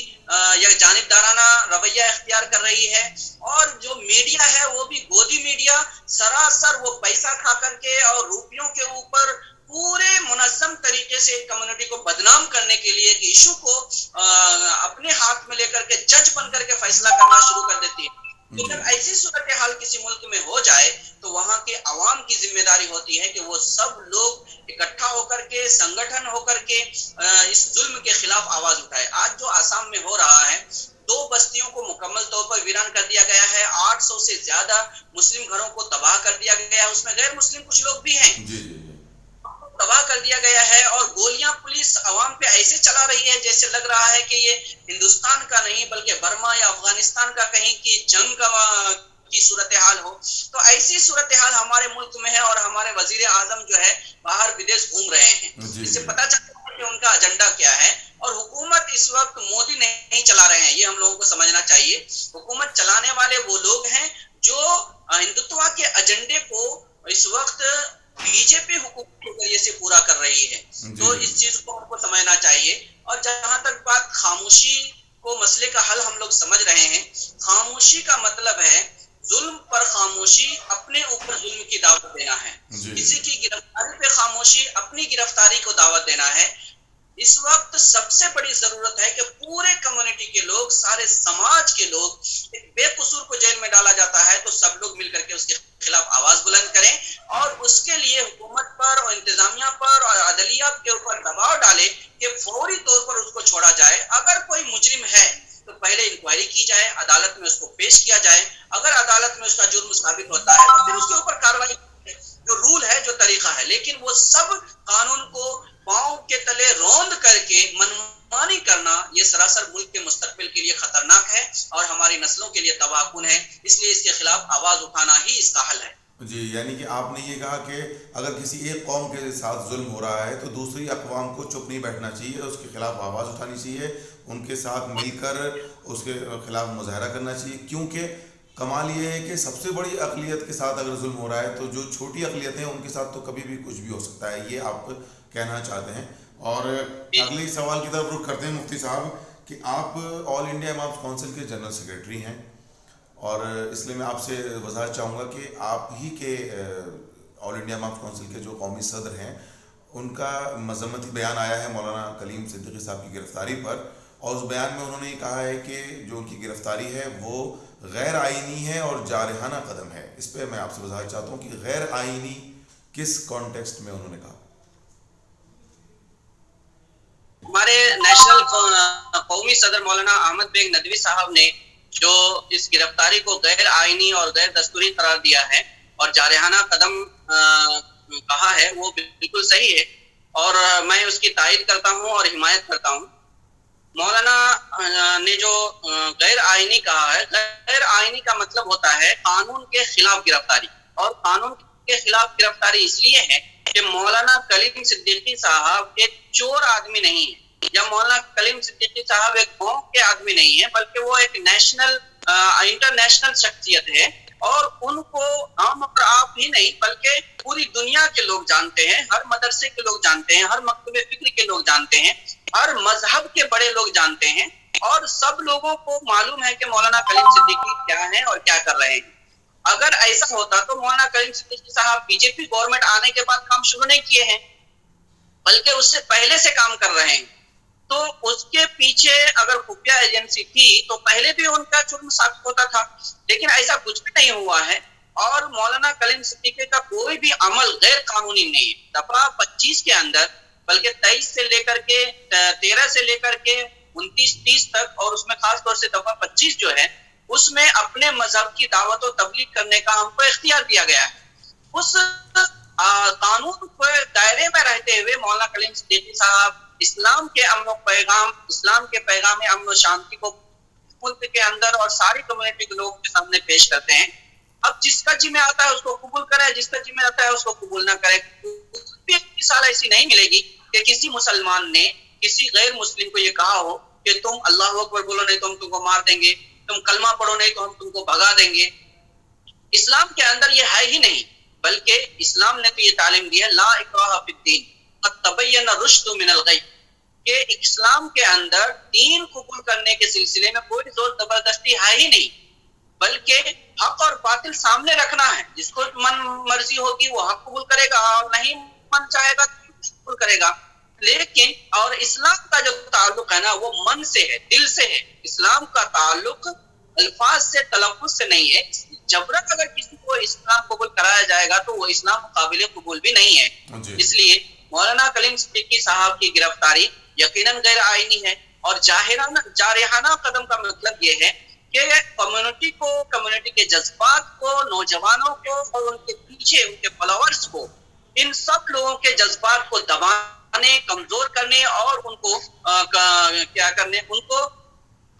یک جانبدارانہ رویہ اختیار کر رہی ہے اور جو میڈیا ہے وہ بھی گودی میڈیا سراسر وہ پیسہ کھا کر کے اور روپیوں کے اوپر پورے منظم طریقے سے کمیونٹی کو بدنام کرنے کے لیے ایک ایشو کو اپنے ہاتھ میں لے کر کے جج بن کر کے فیصلہ کرنا شروع کر دیتی ہے. تو جب ایسی صورتحال کسی ملک میں ہو جائے تو وہاں کے عوام کی ذمہ داری ہوتی ہے کہ وہ سب لوگ اکٹھا ہو کر کے سنگٹھن ہو کر کے اس ظلم کے خلاف آواز اٹھائے. آج جو آسام میں ہو رہا ہے 2 بستیوں کو مکمل طور پر ویران کر دیا گیا ہے. 800 سے زیادہ مسلم گھروں کو تباہ کر دیا گیا ہے. اس میں غیر مسلم کچھ لوگ بھی ہیں. تباہ کر دیا گیا ہے اور گولیاں پولیس عوام پہ ایسے چلا رہی ہے جیسے لگ رہا ہے کہ یہ ہندوستان کا نہیں بلکہ برما یا افغانستان کا کہیں کی جنگ کی صورتحال ہو. تو ایسی صورتحال ہمارے ملک میں ہے اور ہمارے وزیر اعظم جو ہے باہر بدیش گھوم رہے ہیں. اس سے پتہ چلتا ہے کہ ان کا ایجنڈا کیا ہے اور حکومت اس وقت مودی نہیں چلا رہے ہیں. یہ ہم لوگوں کو سمجھنا چاہیے. حکومت چلانے والے وہ لوگ ہیں جو ہندوتوا کے ایجنڈے کو اس وقت بی جے پی حکومت کے ذریعے سے پورا کر رہی ہے. تو اس چیز کو ہم کو سمجھنا چاہیے. اور جہاں تک بات خاموشی کو مسئلے کا حل ہم لوگ سمجھ رہے ہیں. خاموشی کا مطلب ہے ظلم پر خاموشی اپنے اوپر ظلم کی دعوت دینا ہے. کسی کی گرفتاری پہ خاموشی اپنی گرفتاری کو دعوت دینا ہے. اس وقت سب سے بڑی ضرورت ہے کہ پورے کمیونٹی کے لوگ سارے سماج کے لوگ ایک بے قصور کو جیل میں ڈالا جاتا ہے تو سب لوگ مل کر کے اس کے خلاف آواز بلند کریں اور اس کے لیے حکومت پر اور انتظامیہ پر اور عدلیہ کے اوپر دباؤ ڈالے کہ فوری طور پر اس کو چھوڑا جائے. اگر کوئی مجرم ہے تو پہلے انکوائری کی جائے, عدالت میں اس کو پیش کیا جائے. اگر عدالت میں اس کا جرم ثابت ہوتا ہے تو پھر اس کے اوپر کارروائی جو رول ہے جو طریقہ ہے. لیکن وہ سب قانون کو پاؤں کے تلے روند کر کے منمانی کرنا یہ سراسر ملک کے مستقبل کے لیے خطرناک ہے اور ہماری نسلوں کے لیے تباہ کن ہے. اس لیے اس کے خلاف آواز اٹھانا ہی اس کا حل ہے. جی, یعنی کہ آپ نے یہ کہا کہ اگر کسی ایک قوم کے ساتھ ظلم ہو رہا ہے تو دوسری اقوام کو چپ نہیں بیٹھنا چاہیے, اس کے خلاف آواز اٹھانی چاہیے, ان کے ساتھ مل کر اس کے خلاف مظاہرہ کرنا چاہیے. کیونکہ کمال یہ ہے کہ سب سے بڑی اقلیت کے ساتھ اگر ظلم ہو رہا ہے تو جو چھوٹی اقلیتیں ہیں ان کے ساتھ تو کبھی بھی کچھ بھی ہو سکتا ہے. یہ آپ کہنا چاہتے ہیں. اور اگلی سوال کی طرف رخ کرتے ہیں مفتی صاحب کہ آپ آل انڈیا امامز کونسل کے جنرل سیکریٹری ہیں اور اس لیے میں آپ سے وضاحت چاہوں گا کہ آپ ہی کے آل انڈیا امامز کونسل کے جو قومی صدر ہیں ان کا مذمتی بیان آیا ہے مولانا کلیم صدیقی صاحب کی گرفتاری پر, اور اس بیان میں انہوں نے یہ کہا ہے کہ جو ان کی گرفتاری ہے وہ غیر آئینی ہے اور جارحانہ قدم ہے. اس پہ میں آپ سے وضاحت چاہتا ہوں کہ غیر آئینی کس کانٹیکسٹ میں انہوں نے کہا. ہمارے نیشنل قومی صدر مولانا احمد بیگ ندوی صاحب نے جو اس گرفتاری کو غیر آئینی اور غیر دستوری قرار دیا ہے اور جارحانہ قدم کہا ہے وہ بالکل صحیح ہے اور میں اس کی تائید کرتا ہوں اور حمایت کرتا ہوں. مولانا نے جو غیر آئینی کہا ہے, غیر آئینی کا مطلب ہوتا ہے قانون کے خلاف گرفتاری, اور قانون کے خلاف گرفتاری اس لیے ہے کہ مولانا کلیم صدیقی صاحب ایک چور آدمی نہیں ہے یا مولانا کلیم صدیقی صاحب ایک قوم کے آدمی نہیں ہے بلکہ وہ ایک نیشنل انٹرنیشنل شخصیت ہے اور ان کو ہم اور آپ ہی نہیں بلکہ پوری دنیا کے لوگ جانتے ہیں, ہر مدرسے کے لوگ جانتے ہیں, ہر مکتب فکر کے لوگ جانتے ہیں, ہر مذہب کے بڑے لوگ جانتے ہیں اور سب لوگوں کو معلوم ہے کہ مولانا کلیم صدیقی کیا ہیں اور کیا کر رہے ہیں. اگر ایسا ہوتا تو مولانا کلیم صدیقی صاحب بی جے پی گورنمنٹ آنے کے بعد کام شروع نہیں کیے ہیں بلکہ اس سے پہلے سے کام کر رہے ہیں. تو اس کے پیچھے اگر خفیہ ایجنسی تھی تو پہلے بھی ان کا جرم ثابت ہوتا تھا, لیکن ایسا کچھ بھی نہیں ہوا ہے. اور مولانا کلیم صدیقی کا کوئی بھی عمل غیر قانونی نہیں ہے. دفعہ 25 کے اندر بلکہ 23 سے لے کر کے 13 سے لے کر کے 29-30 تک، اور اس میں خاص طور سے دفعہ 25 جو ہے اس میں اپنے مذہب کی دعوت و تبلیغ کرنے کا ہم کو اختیار دیا گیا ہے. اس قانون کے دائرے میں رہتے ہوئے مولانا کلیم صدیقی صاحب اسلام کے امن و پیغام، اسلام کے پیغام امن و شانتی کو ملک کے اندر اور ساری کمیونٹی کے لوگوں کے سامنے پیش کرتے ہیں. اب جس کا جی میں آتا ہے اس کو قبول کرے، جس کا جی میں آتا ہے اس کو قبول نہ کرے. بھی ایک مثال ایسی نہیں ملے گی کہ کسی مسلمان نے کسی غیر مسلم کو یہ کہا ہو کہ تم اللہ اکبر بولو نہیں تو ہم تم کو مار دیں گے، تم کلمہ پڑھو نہیں تو ہم تم کو بھگا دیں گے. اسلام کے اندر یہ ہے ہی نہیں، بلکہ اسلام نے تو یہ تعلیم دی ہے لا اکراہ فی الدین قد تبین الرشد من الغی، کہ اسلام کے اندر دین قبول کرنے کے سلسلے میں کوئی زور زبردستی ہے ہی نہیں، بلکہ حق اور باطل سامنے رکھنا ہے. جس کو من مرضی ہوگی وہ حق قبول کرے گا، اور نہیں من چاہے گا قبول کرے گا. لیکن اور اسلام کا جو تعلق ہے نا وہ من سے ہے، دل سے ہے. اسلام کا تعلق الفاظ سے، تلفظ سے نہیں ہے. جبرن اگر کسی کو اسلام قبول کرایا جائے گا تو وہ اسلام قابل قبول بھی نہیں ہے. اس لیے مولانا کلیم صدیقی صاحب کی گرفتاری یقیناً غیر آئینی ہے، اور جارحانہ قدم کا مطلب یہ ہے کہ کمیونٹی کو، کمیونٹی کے جذبات کو، نوجوانوں کو اور ان کے پیچھے ان کے فالوورز کو، ان سب لوگوں کے جذبات کو دبانے، کمزور کرنے اور ان کو کیا کرنے، ان کو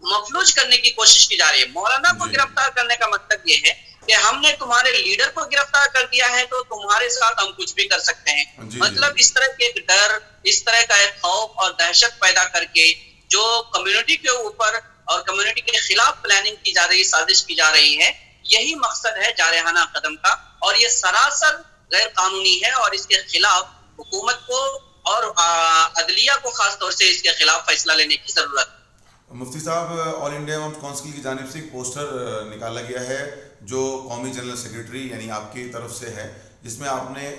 مفلوج کرنے کی کوشش کی جا رہی ہے. مولانا کو گرفتار کرنے کا مطلب یہ ہے کہ ہم نے تمہارے لیڈر کو گرفتار کر دیا ہے تو تمہارے ساتھ ہم کچھ بھی کر سکتے ہیں. مطلب اس طرح کے ایک ڈر، اس طرح کا ایک خوف اور دہشت پیدا کر کے جو کمیونٹی کے اوپر اور کمیونٹی کے خلاف پلاننگ کی جا رہی، سازش کی جا رہی ہے، یہی مقصد ہے جارحانہ قدم کا. اور یہ سراسر غیر قانونی ہے، اور اس کے خلاف حکومت کو اور عدلیہ کو خاص طور سے اس کے خلاف فیصلہ لینے کی ضرورت ہے. مفتی صاحب، آل انڈیا امام کونسل کی جانب سے ایک پوسٹر نکالا گیا ہے جو قومی جنرل سیکرٹری یعنی آپ کی طرف سے ہے، جس میں آپ نے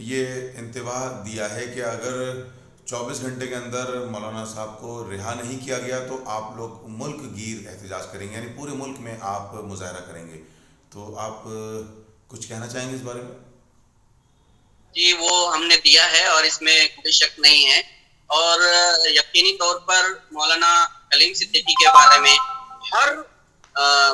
یہ انتباہ دیا ہے کہ اگر 24 گھنٹے کے اندر مولانا صاحب کو رہا نہیں کیا گیا تو آپ لوگ ملک گیر احتجاج کریں گے، یعنی پورے ملک میں آپ مظاہرہ کریں گے. تو آپ کچھ کہنا چاہیں گے اس بارے میں؟ جی، وہ ہم نے دیا ہے اور اس میں کوئی شک نہیں ہے، اور یقینی طور پر مولانا کلیم صدیقی کے بارے میں ہر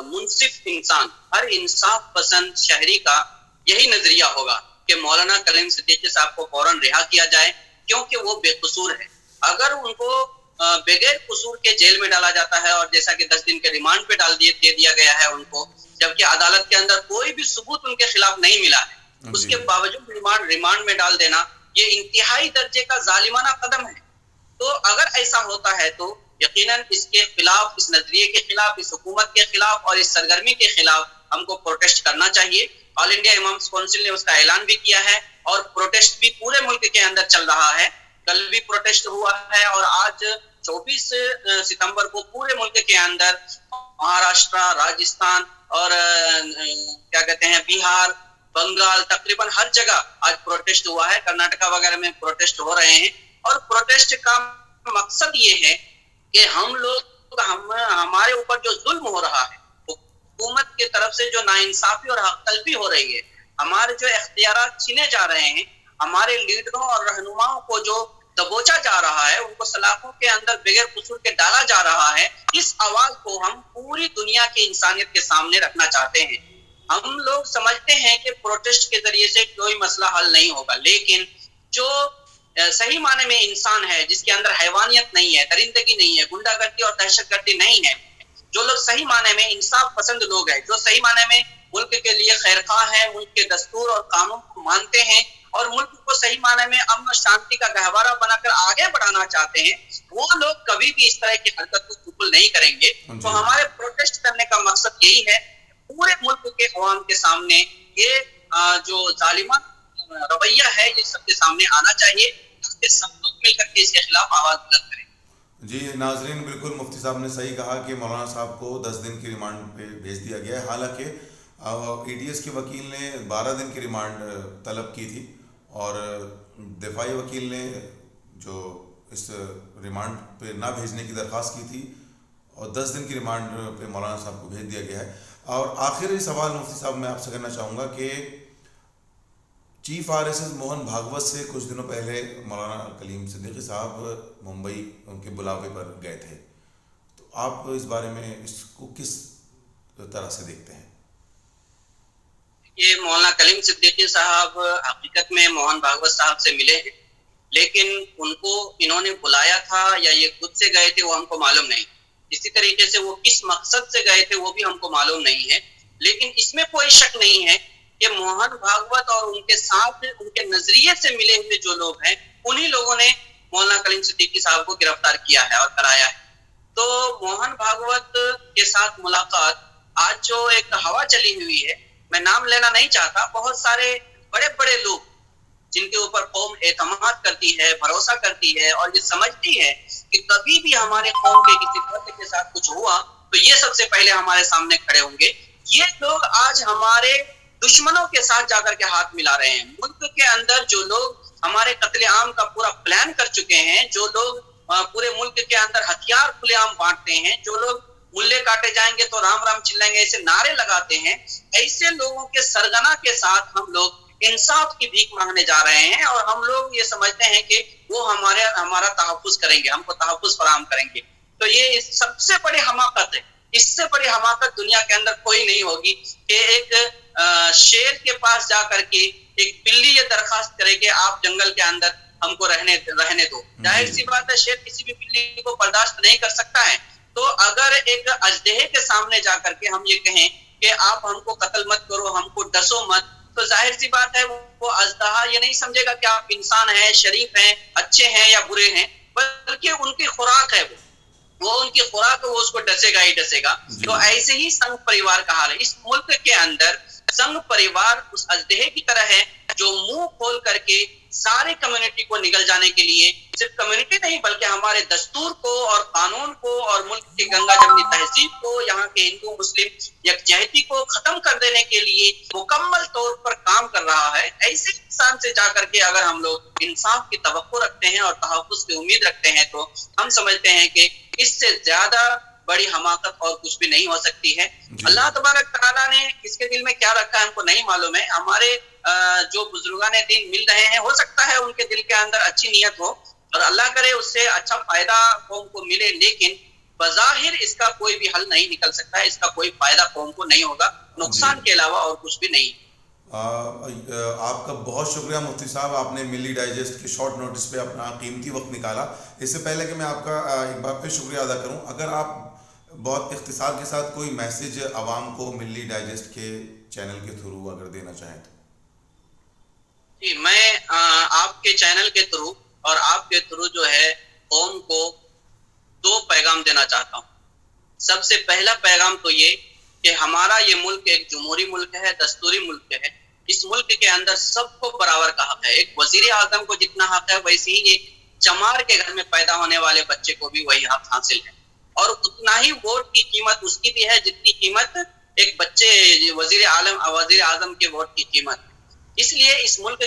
منصف انسان، ہر انصاف پسند شہری کا یہی نظریہ ہوگا کہ مولانا کلیم صدیقی صاحب کو فوراً رہا کیا جائے، کیونکہ وہ بے قصور ہے. اگر ان کو بغیر قصور کے جیل میں ڈالا جاتا ہے، اور جیسا کہ 10 دن کے ریمانڈ پہ دے دیا گیا ہے ان کو، جبکہ عدالت کے اندر کوئی بھی ثبوت ان کے خلاف نہیں ملا ہے، اس کے باوجود ریمانڈ میں ڈال دینا یہ انتہائی درجے کا ظالمانہ قدم ہے. تو اگر ایسا ہوتا ہے تو یقیناً اس کے خلاف، اس نظریے کے خلاف، اس حکومت کے خلاف اور اس سرگرمی کے خلاف ہم کو پروٹیسٹ کرنا چاہیے. آل انڈیا امامز کونسل نے اس کا اعلان بھی کیا ہے، اور پروٹیسٹ بھی پورے ملک کے اندر چل رہا ہے. کل بھی پروٹیسٹ ہوا ہے، اور آج 24 ستمبر کو پورے ملک کے اندر مہاراشٹرا، راجستھان اور کیا کہتے ہیں بہار، بنگال، تقریباً ہر جگہ آج پروٹیسٹ ہوا ہے. کرناٹکا وغیرہ میں پروٹیسٹ ہو رہے ہیں، اور پروٹیسٹ کا مقصد یہ ہے کہ ہم لوگ، ہمارے اوپر جو ظلم ہو رہا ہے، حکومت کی طرف سے جو ناانصافی اور حق تلفی ہو رہی ہے، ہمارے جو اختیارات چھینے جا رہے ہیں، ہمارے لیڈروں اور رہنماؤں کو جو دبوچا جا رہا ہے، ان کو سلاخوں کے اندر بغیر قصور کے ڈالا جا رہا ہے، اس آواز کو ہم پوری دنیا کی انسانیت کے سامنے رکھنا چاہتے ہیں. ہم لوگ سمجھتے ہیں کہ پروٹیسٹ کے ذریعے سے کوئی مسئلہ حل نہیں ہوگا، لیکن جو صحیح معنی میں انسان ہے، جس کے اندر حیوانیت نہیں ہے، درندگی نہیں ہے، غنڈہ گردی اور دہشت گردی نہیں ہے، جو لوگ صحیح معنی میں انصاف پسند لوگ ہیں، جو صحیح معنی میں ملک کے لیے خیرخواہ ہیں، ملک کے دستور اور قانون کو مانتے ہیں، اور ملک کو صحیح معنی میں امن و شانتی کا گہوارہ بنا کر آگے بڑھانا چاہتے ہیں، وہ لوگ کبھی بھی اس طرح کی حرکت کو قبول نہیں کریں گے. تو ہمارے پروٹیسٹ کرنے کا مقصد یہی ہے، پورے ملک کے عوام کے سامنے یہ جو ظالمانہ رویہ ہے یہ سب کے سامنے آنا چاہیے، تاکہ سب لوگ مل کر کے اس کے خلاف آواز بلند کریں. جی ناظرین، بالکل مفتی صاحب نے صحیح کہا کہ مولانا صاحب کو 10 دن کی ریمانڈ پہ بھیج دیا گیا ہے. حالانکہ اے ڈی ایس کے وکیل نے 12 دن کی ریمانڈ طلب کی تھی، اور دفاعی وکیل نے جو اس ریمانڈ پہ نہ بھیجنے کی درخواست کی تھی، اور 10 دن کی ریمانڈ پہ مولانا صاحب کو بھیج دیا گیا ہے. اور آخری سوال مفتی صاحب میں آپ سے کرنا چاہوں گا کہ چیف RSS موہن بھاگوت سے کچھ دنوں پہلے مولانا کلیم صدیقی صاحب ممبئی ان کے بلاوے پر گئے تھے. آپ اس بارے میں اس کو کس طرح سے دیکھتے ہیں؟ یہ مولانا کلیم صدیقی صاحب حقیقت میں موہن بھاگوت صاحب سے ملے ہیں، لیکن ان کو انہوں نے بلایا تھا یا یہ خود سے گئے تھے وہ ہم کو معلوم نہیں. اسی طریقے سے وہ کس مقصد سے گئے تھے وہ بھی ہم کو معلوم نہیں ہے. لیکن اس میں کوئی شک نہیں ہے کہ موہن بھاگوت اور ان کے ساتھ ان کے نظریے سے ملے ہوئے جو لوگ ہیں انہی لوگوں نے مولانا کلیم صدیقی صاحب کو گرفتار کیا ہے اور کرایا ہے. تو موہن بھاگوت کے ساتھ ملاقات آج جو ایک ہوا چلی ہوئی ہے، میں نام لینا نہیں چاہتا، بہت سارے بڑے بڑے لوگ جن کے اوپر قوم اعتماد کرتی ہے، بھروسہ کرتی ہے اور یہ سمجھتی ہے کہ کبھی بھی ہمارے قوم کے کسی فرد کے ساتھ کچھ ہوا تو یہ سب سے پہلے ہمارے سامنے کھڑے ہوں گے، یہ لوگ آج ہمارے دشمنوں کے ساتھ جا کر کے ہاتھ ملا رہے ہیں. ملک کے اندر جو لوگ ہمارے قتل عام کا پورا پلان کر چکے ہیں، جو لوگ پورے ملک کے اندر ہتھیار کھلے عام بانٹتے ہیں، جو لوگ ملے کاٹے جائیں گے تو رام رام چلائیں گے ایسے نعرے لگاتے ہیں، ایسے لوگوں کے سرغنہ کے ساتھ ہم لوگ انصاف کی بھیک مانگنے جا رہے ہیں اور ہم لوگ یہ سمجھتے ہیں کہ وہ ہمارا تحفظ کریں گے، ہم کو تحفظ فراہم کریں گے. تو یہ سب سے بڑی حماقت ہے. اس سے بڑی حماقت دنیا کے اندر کوئی نہیں ہوگی کہ ایک شیر کے پاس جا کر کے ایک بلی یہ درخواست کرے کہ آپ جنگل کے اندر ہم کو رہنے دو. ظاہر سی بات ہے شیر کسی بھی بلی کو برداشت نہیں کر سکتا ہے. تو اگر ایک اژدہے کے سامنے جا کر کے ہم یہ کہیں کہ آپ ہم کو قتل مت کرو، ہم کو ڈسو مت، تو ظاہر سی بات ہے وہ اژدہا یہ نہیں سمجھے گا کہ آپ انسان ہیں، شریف ہیں، اچھے ہیں یا برے ہیں، بلکہ ان کی خوراک ہے وہ ان کی خوراک، وہ اس کو ڈسے گا ہی ڈسے گا. تو ایسے ہی سنگھ پریوار کا حال ہے. اس ملک کے اندر سنگھ پریوار اس اژدہے کی طرح ہے جو منہ کھول کر کے سارے کمیونٹی کو نگل جانے کے لیے، صرف کمیونٹی نہیں بلکہ ہمارے دستور کو اور قانون کو اور ملک کی گنگا جمنی تہذیب کو، یہاں کے ہندو مسلم یکجہتی کو ختم کر دینے کے لیے مکمل طور پر کام کر رہا ہے. ایسے انسان سے جا کر کے اگر ہم لوگ انصاف کی توقع رکھتے ہیں اور تحفظ کی امید رکھتے ہیں تو ہم سمجھتے ہیں کہ اس سے زیادہ بڑی حماقت اور کچھ بھی نہیں ہو سکتی ہے. اللہ تبارک تعالیٰ نے کس کے دل میں کیا رکھا ہے ہم کو نہیں معلوم ہے. ہمارے جو بزرگان دین مل رہے ہیں، ہو سکتا ہے ان کے دل کے اندر اچھی نیت ہو اور اللہ کرے اس سے اچھا فائدہ قوم کو ملے، لیکن بظاہر اس کا کوئی بھی حل نہیں نکل سکتا ہے، اس کا کوئی فائدہ قوم کو نہیں ہوگا، نقصان کے علاوہ اور کچھ بھی نہیں. آپ کا بہت شکریہ مفتی صاحب، آپ نے ملی ڈائجسٹ کے شارٹ نوٹس پہ اپنا قیمتی وقت نکالا. اس سے پہلے کہ میں آپ کا ایک بار پھر شکریہ ادا کروں، اگر آپ بہت اختصار کے ساتھ کوئی میسیج عوام کو ملی ڈائجسٹ کے چینل کے تھرو اگر دینا چاہیں تو. جی، میں آپ کے چینل کے تھرو اور آپ کے تھرو جو ہے قوم کو 2 پیغام دینا چاہتا ہوں. سب سے پہلا پیغام تو یہ کہ ہمارا یہ ملک ایک جمہوری ملک ہے، دستوری ملک ہے. اس ملک کے اندر سب کو برابر کا حق ہے. ایک وزیر اعظم کو جتنا حق ہے ویسے ہی ایک چمار کے گھر میں پیدا ہونے والے بچے کو بھی وہی حق حاصل ہے، اور اتنا ہی ووٹ کی قیمت اس کی بھی ہے جتنی قیمت ایک بچے وزیر اعظم کے ووٹ کی قیمت ہے. اس لیے اس ملک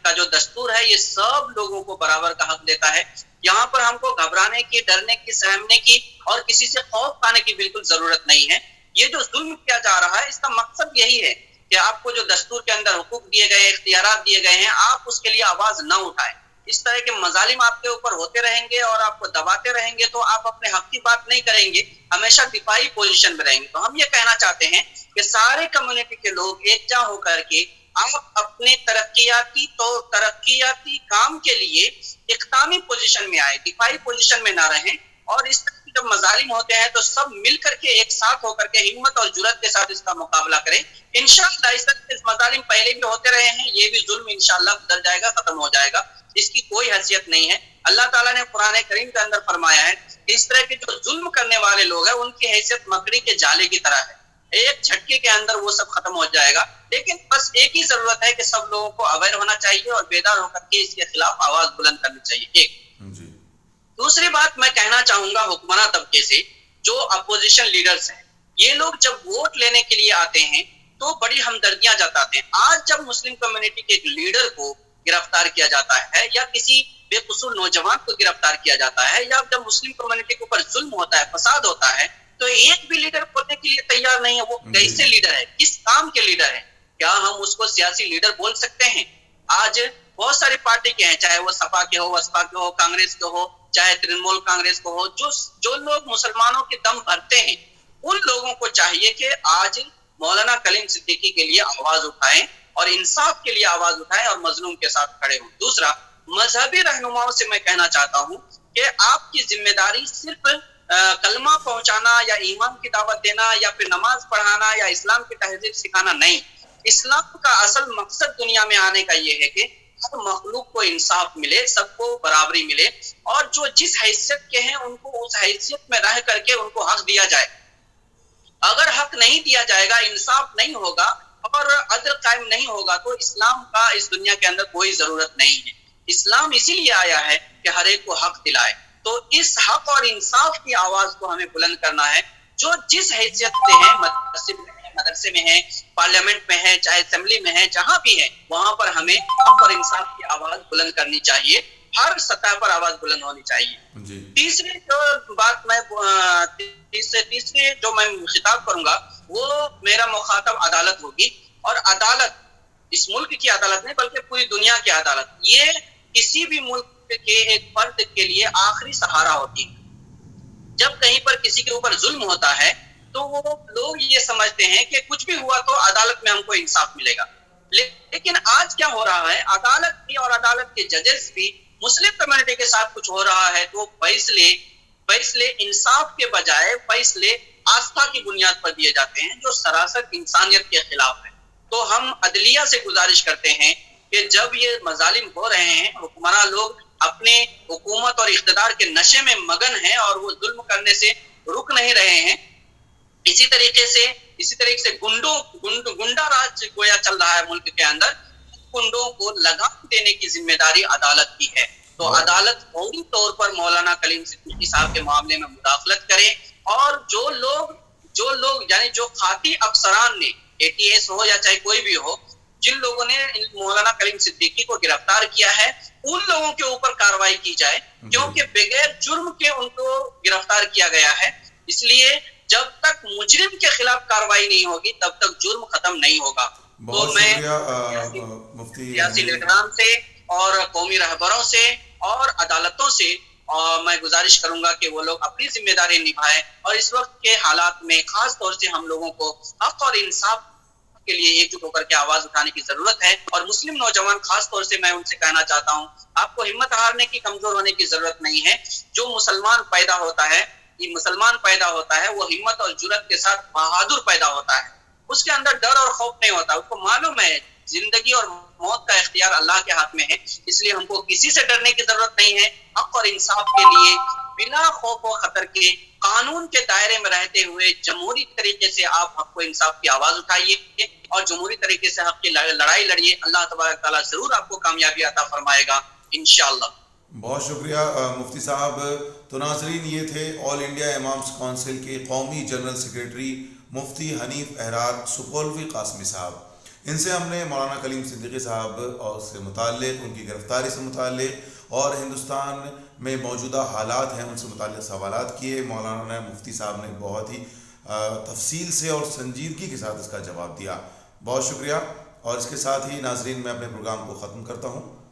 کا جو دستور ہے یہ سب لوگوں کو برابر کا حق دیتا ہے. یہاں پر ہم کو گھبرانے کی، ڈرنے کی، سہمنے کی اور کسی سے خوف کھانے کی بالکل ضرورت نہیں ہے. یہ جو ظلم کیا جا رہا ہے اس کا مقصد یہی ہے کہ آپ کو جو دستور کے اندر حقوق دیے گئے، اختیارات دیے گئے ہیں، آپ اس کے لیے آواز نہ اٹھائیں. اس طرح کے مظالم آپ کے اوپر ہوتے رہیں گے اور آپ کو دباتے رہیں گے تو آپ اپنے حق کی بات نہیں کریں گے، ہمیشہ دفاعی پوزیشن میں رہیں گے. تو ہم یہ کہنا چاہتے ہیں کہ سارے کمیونٹی کے لوگ یکجا ہو کر کے آپ اپنے ترقیاتی کام کے لیے اقدامی پوزیشن میں آئے، دفاعی پوزیشن میں نہ رہیں. اور اس طرح کے جب مظالم ہوتے ہیں تو سب مل کر کے ایک ساتھ ہو کر کے ہمت اور جرأت کے ساتھ اس کا مقابلہ کریں. انشاءاللہ اس طرح کے مظالم پہلے بھی ہوتے رہے ہیں، یہ بھی ظلم انشاءاللہ گزر جائے گا، ختم ہو جائے گا، اس کی کوئی حیثیت نہیں ہے. اللہ تعالیٰ نے قرآن کریم کے اندر فرمایا ہے کہ اس طرح کے جو ظلم کرنے والے لوگ ہیں ان کی حیثیت مکڑی کے جالے کی طرح ہے، ایک جھٹکے کے اندر وہ سب ختم ہو جائے گا. لیکن بس ایک ہی ضرورت ہے کہ سب لوگوں کو اویئر ہونا چاہیے اور بیدار ہو کر کے اس کے خلاف آواز بلند کرنی چاہیے. ایک دوسری بات میں کہنا چاہوں گا حکمراں طبقے سے، جو اپوزیشن لیڈرز ہیں، یہ لوگ جب ووٹ لینے کے لیے آتے ہیں تو بڑی ہمدردیاں جتاتے ہیں. آج جب مسلم کمیونٹی کے ایک لیڈر کو گرفتار کیا جاتا ہے یا کسی بے قصور نوجوان کو گرفتار کیا جاتا ہے یا جب مسلم کمیونٹی کے اوپر ظلم ہوتا ہے، فساد ہوتا ہے، تو ایک بھی لیڈر بولنے کے لیے تیار نہیں ہے. وہ کیسے لیڈر ہے؟ کس کام کے لیڈر ہے؟ کیا ہم اس کو سیاسی لیڈر بول سکتے ہیں؟ آج بہت ساری پارٹی کے ہیں، چاہے وہ سپا کے ہو، بسپا کے ہو، کانگریس کے ہو، چاہے ترنمول کانگریس کو ہو، جو لوگ مسلمانوں کے دم بھرتے ہیں، ان لوگوں کو چاہیے کہ آج مولانا کلیم صدیقی کے لیے آواز اٹھائیں اور انصاف کے لیے آواز اٹھائیں اور مظلوم کے ساتھ کھڑے ہوں۔ دوسرا، مذہبی رہنماؤں سے میں کہنا چاہتا ہوں کہ آپ کی ذمہ داری صرف کلمہ پہنچانا یا ایمان کی دعوت دینا یا پھر نماز پڑھانا یا اسلام کی تہذیب سکھانا نہیں۔ اسلام کا اصل مقصد دنیا میں آنے کا یہ ہے کہ ہر مخلوق کو انصاف ملے، سب کو برابری ملے، اور جو جس حیثیت کے ہیں ان کو اس حیثیت میں رہ کر کے ان کو حق دیا جائے۔ اگر حق نہیں دیا جائے گا، انصاف نہیں ہوگا اور عدل قائم نہیں ہوگا تو اسلام کا اس دنیا کے اندر کوئی ضرورت نہیں ہے۔ اسلام اسی لیے آیا ہے کہ ہر ایک کو حق دلائے، تو اس حق اور انصاف کی آواز کو ہمیں بلند کرنا ہے۔ جو جس حیثیت سے ہیں، مسجد میں ہے، مدرسے میں ہے، پارلیمنٹ میں ہے، چاہے اسمبلی میں ہے، جہاں بھی ہے، وہاں پر ہمیں حق اور انصاف کی آواز بلند کرنی چاہیے، ہر سطح پر آواز بلند ہونی چاہیے۔ جی تیسری جو بات میں تیسری جو میں خطاب کروں گا وہ میرا مخاطب عدالت ہوگی، اور عدالت اس ملک کی عدالت نہیں بلکہ پوری دنیا کی عدالت، یہ کسی بھی ملک کے ایک فرد کے لیے آخری سہارا ہوتی ہے۔ جب کہیں پر کسی کے اوپر ظلم ہوتا ہے تو وہ لوگ یہ سمجھتے ہیں کہ کچھ بھی ہوا تو عدالت میں ہم کو انصاف ملے گا، لیکن آج کیا ہو رہا ہے، عدالت بھی اور عدالت کے ججز بھی مسلم کمیونٹی کے ساتھ کچھ ہو رہا ہے تو فیصلے انصاف کے بجائے فیصلے آستھا کی بنیاد پر دیے جاتے ہیں، جو سراسر انسانیت کے خلاف ہے۔ تو ہم عدلیہ سے گزارش کرتے ہیں کہ جب یہ مظالم ہو رہے ہیں، حکمراں لوگ اپنے حکومت اور اقتدار کے نشے میں مگن ہیں اور وہ ظلم کرنے سے رک نہیں رہے ہیں، اسی طریقے سے گنڈا راج گویا چل رہا ہے ملک کے اندر، گنڈوں کو لگام دینے کی ذمہ داری عدالت کی ہے۔ تو عدالت فوری طور پر مولانا کلیم صدیقی صاحب کے معاملے میں مداخلت کرے، اور جو لوگ یعنی جو خاطی افسران نے، اے ٹی ایس ہو یا چاہے کوئی بھی ہو، جن لوگوں نے مولانا کلیم صدیقی کو گرفتار کیا ہے، ان لوگوں کے اوپر کارروائی کی جائے، کیونکہ بغیر جرم کے ان کو گرفتار کیا گیا ہے۔ اس لیے جب تک مجرم کے خلاف کارروائی نہیں ہوگی تب تک جرم ختم نہیں ہوگا۔ تو میں سیاسی لیڈران سے اور قومی رہبروں سے اور عدالتوں سے میں گزارش کروں گا کہ وہ لوگ اپنی ذمہ داری نبھائیں، اور اس وقت کے حالات میں خاص طور سے ہم لوگوں کو حق اور انصاف کے لیے ایک جٹ ہو کر کے آواز اٹھانے کی ضرورت ہے۔ اور مسلم نوجوان خاص طور سے میں ان سے کہنا چاہتا ہوں، آپ کو ہمت ہارنے کی، کمزور ہونے کی ضرورت نہیں ہے۔ جو مسلمان پیدا ہوتا ہے وہ ہمت اور جرأت کے ساتھ بہادر پیدا ہوتا ہے، اس کے اندر ڈر اور خوف نہیں ہوتا، اس کو معلوم ہے زندگی اور موت کا اختیار اللہ کے ہاتھ میں ہے، اس لیے ہم کو کسی سے ڈرنے کی ضرورت نہیں ہے۔ حق اور انصاف کے لیے بنا خوف و خطر کے قانون کے دائرے میں رہتے ہوئے جمہوری طریقے سے آپ حق و انصاف کی آواز اٹھائیے اور جمہوری طریقے سے حق کی لڑائی لڑیے۔ اللہ تبارک تعالیٰ ضرور آپ کو کامیابی عطا فرمائے گا انشاءاللہ۔ بہت شکریہ مفتی صاحب۔ تو ناظرین، یہ تھے آل انڈیا امامز کونسل کے قومی جنرل سیکریٹری مفتی حنیف احرار سپولوی قاسمی صاحب۔ ان سے ہم نے مولانا کلیم صدیقی صاحب اور سے متعلق، ان کی گرفتاری سے متعلق اور ہندوستان میں موجودہ حالات ہیں ان سے متعلق سوالات کیے۔ مولانا مفتی صاحب نے بہت ہی تفصیل سے اور سنجیدگی کے ساتھ اس کا جواب دیا۔ بہت شکریہ، اور اس کے ساتھ ہی ناظرین میں اپنے پروگرام کو ختم کرتا ہوں۔